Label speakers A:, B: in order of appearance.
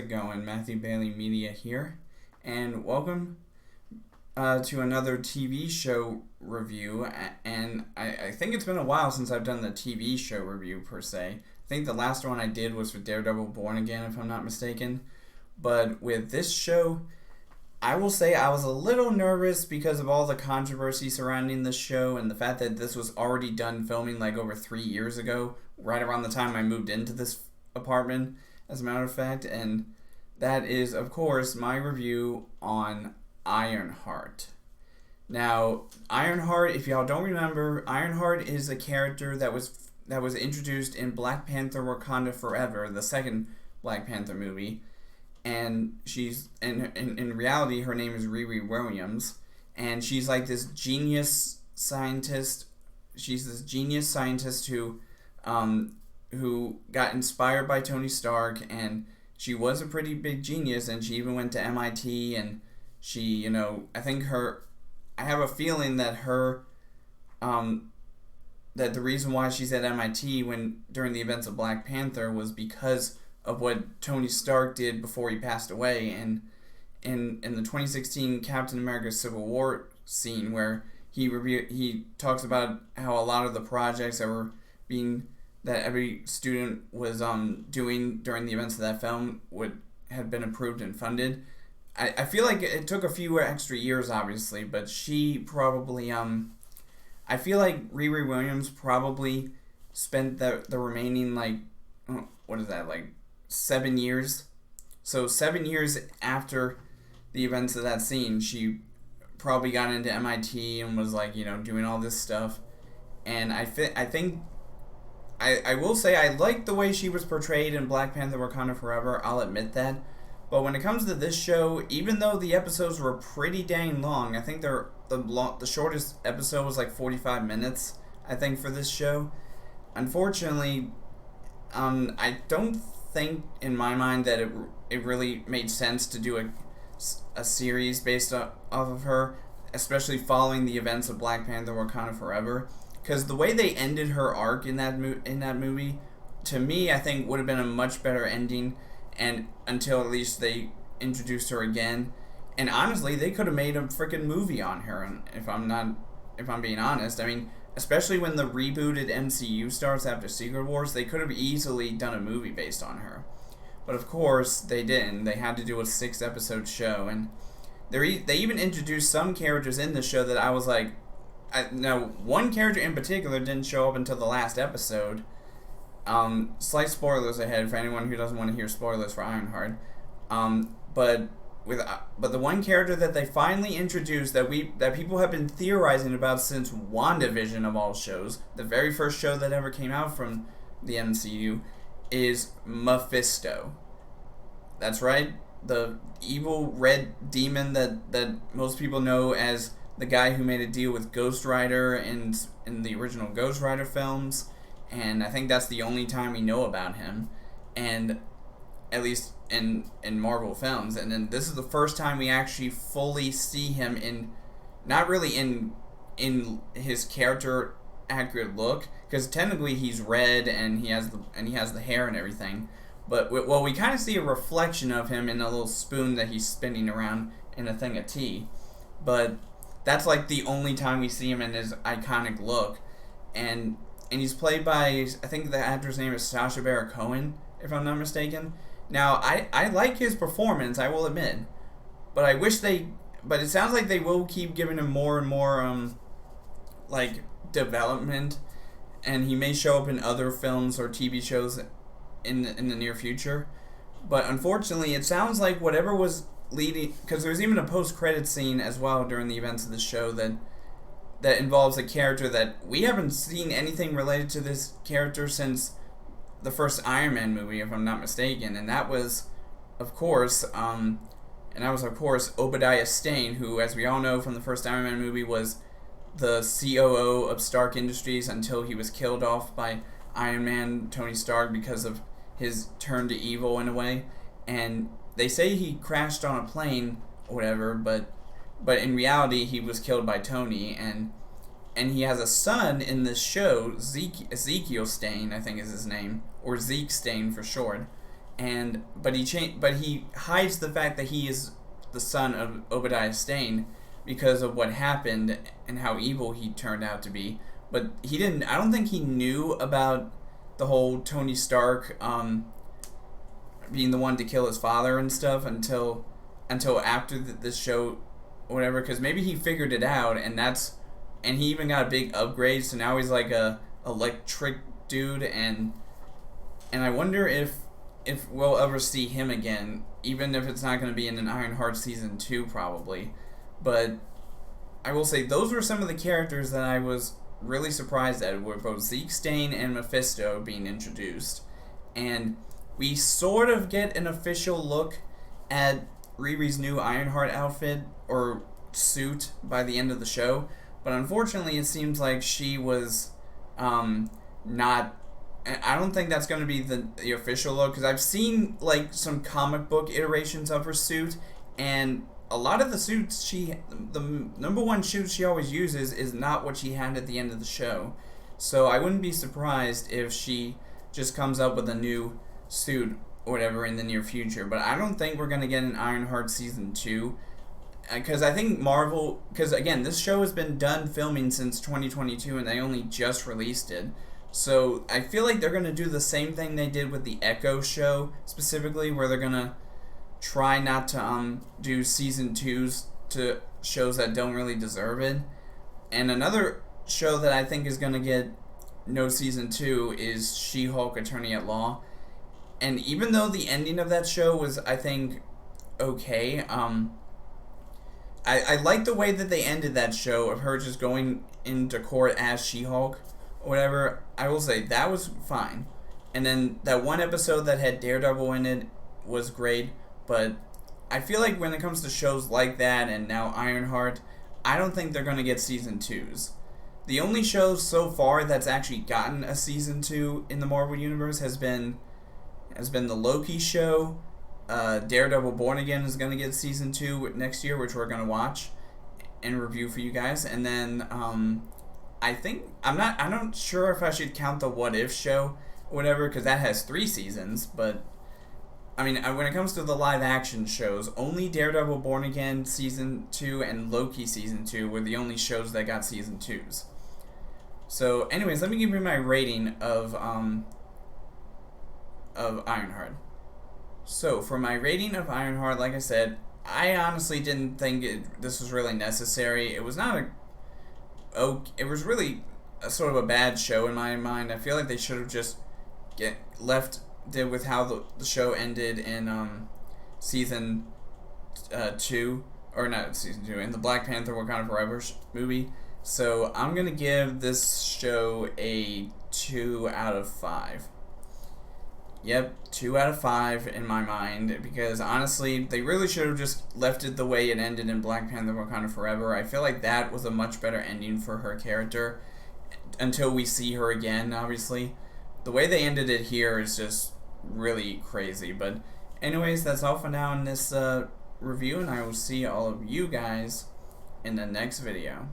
A: it going? Matthew Bailey Media here, and welcome to another TV show review. And I think it's been a while since I've done the TV show review per se. I think the last one I did was for Daredevil Born Again, if I'm not mistaken. But with this show, I will say I was a little nervous because of all the controversy surrounding this show and the fact that this was already done filming like over 3 years ago, right around the time I moved into this apartment, as a matter of fact. And that is, of course, my review on IronHeart. Now, IronHeart, if y'all don't remember, IronHeart is a character that was introduced in Black Panther: Wakanda Forever, the second Black Panther movie. And she's in reality, her name is Riri Williams, and she's like this genius scientist. She's this genius scientist who got inspired by Tony Stark, and she was a pretty big genius, and she even went to MIT, and she, I have a feeling that that the reason why she's at MIT during the events of Black Panther was because of what Tony Stark did before he passed away. And in the 2016 Captain America Civil War scene, where he talks about how a lot of the projects that every student was doing during the events of that film had been approved and funded. I feel like it took a few extra years, obviously, but she probably I feel like Riri Williams probably spent the remaining 7 years. So 7 years after the events of that scene, she probably got into MIT and was doing all this stuff. And I will say I like the way she was portrayed in Black Panther: Wakanda Forever. I'll admit that. But when it comes to this show, even though the episodes were pretty dang long, I think the shortest episode was like 45 minutes, I think, for this show. Unfortunately, I don't think in my mind that it really made sense to do a series based off of her, especially following the events of Black Panther: Wakanda Forever, because the way they ended her arc in that movie, to me, I think would have been a much better ending, and until at least they introduced her again. And honestly, they could have made a freaking movie on her, and if I'm being honest, I mean, especially when the rebooted MCU starts after Secret Wars, they could have easily done a movie based on her. But of course, they didn't. They had to do a 6-episode show, and they even introduced some characters in the show that I was like, one character in particular didn't show up until the last episode. Slight spoilers ahead for anyone who doesn't want to hear spoilers for Ironheart. But the one character that they finally introduced that people have been theorizing about since WandaVision, of all shows, the very first show that ever came out from the MCU, is Mephisto. That's right, the evil red demon that most people know as the guy who made a deal with Ghost Rider in the original Ghost Rider films, and I think that's the only time we know about him, and at least in Marvel films. And then this is the first time we actually fully see him not really in his character accurate look, because technically he's red and he has the hair and everything, but we kind of see a reflection of him in a little spoon that he's spinning around in a thing of tea. But that's like the only time we see him in his iconic look, and he's played by, I think the actor's name is Sacha Baron Cohen, if I'm not mistaken. Now, I like his performance, I will admit, but but it sounds like they will keep giving him more and more, development, and he may show up in other films or TV shows in the near future. But unfortunately, it sounds like whatever was leading, because there's even a post-credit scene as well during the events of the show that involves a character that we haven't seen anything related to this character since the first Iron Man movie, if I'm not mistaken, and that was, of course, Obadiah Stane, who, as we all know from the first Iron Man movie, was the COO of Stark Industries until he was killed off by Iron Man, Tony Stark, because of his turn to evil in a way. And they say he crashed on a plane or whatever, but in reality he was killed by Tony, and he has a son in this show, Ezekiel Stane, I think is his name, or Zeke Stane for short, and but he hides the fact that he is the son of Obadiah Stane because of what happened and how evil he turned out to be. But he didn't. I don't think he knew about the whole Tony Stark being the one to kill his father and stuff until after this show, whatever. Because maybe he figured it out, and he even got a big upgrade. So now he's like a electric dude, and I wonder if we'll ever see him again, even if it's not going to be in an Ironheart season 2 probably. But I will say those were some of the characters that I was really surprised at, were both Zeke Stane and Mephisto being introduced. And we sort of get an official look at Riri's new Ironheart outfit or suit by the end of the show, but unfortunately it seems like she was not. I don't think that's going to be the official look, because I've seen like some comic book iterations of her suit, and a lot of the suits the number one suit she always uses is not what she had at the end of the show. So I wouldn't be surprised if she just comes up with a new suit or whatever in the near future. But I don't think we're going to get an Ironheart season 2, because I think Marvel, because again, this show has been done filming since 2022 and they only just released it. So I feel like they're going to do the same thing they did with the Echo show specifically, where they're going to try not to do season 2s to shows that don't really deserve it. And another show that I think is going to get no season 2 is She-Hulk Attorney at Law. And even though the ending of that show was, I think, okay, I like the way that they ended that show of her just going into court as She-Hulk or whatever. I will say that was fine. And then that one episode that had Daredevil in it was great. But I feel like when it comes to shows like that and now Ironheart, I don't think they're going to get season 2s. The only show so far that's actually gotten a season 2 in the Marvel Universe has been the Loki show. Daredevil Born Again is going to get season 2 next year, which we're going to watch and review for you guys. And then I think I'm not sure if I should count the What If show or whatever, because that has 3 seasons. But I mean, when it comes to the live action shows, only Daredevil Born Again season 2 and Loki season 2 were the only shows that got season 2s. So anyways, let me give you my rating of Ironheart. So for my rating of Ironheart, like I said, I honestly didn't think this was really necessary. It was not it was really a sort of a bad show in my mind. I feel like they should have just did with how the show ended in season 2, or not season 2, in the Black Panther Wakanda Forever movie. So I'm gonna give this show a 2 out of 5. Yep, 2 out of 5 in my mind, because honestly, they really should have just left it the way it ended in Black Panther Wakanda Forever. I feel like that was a much better ending for her character, until we see her again, obviously. The way they ended it here is just really crazy. But anyways, that's all for now in this review, and I will see all of you guys in the next video.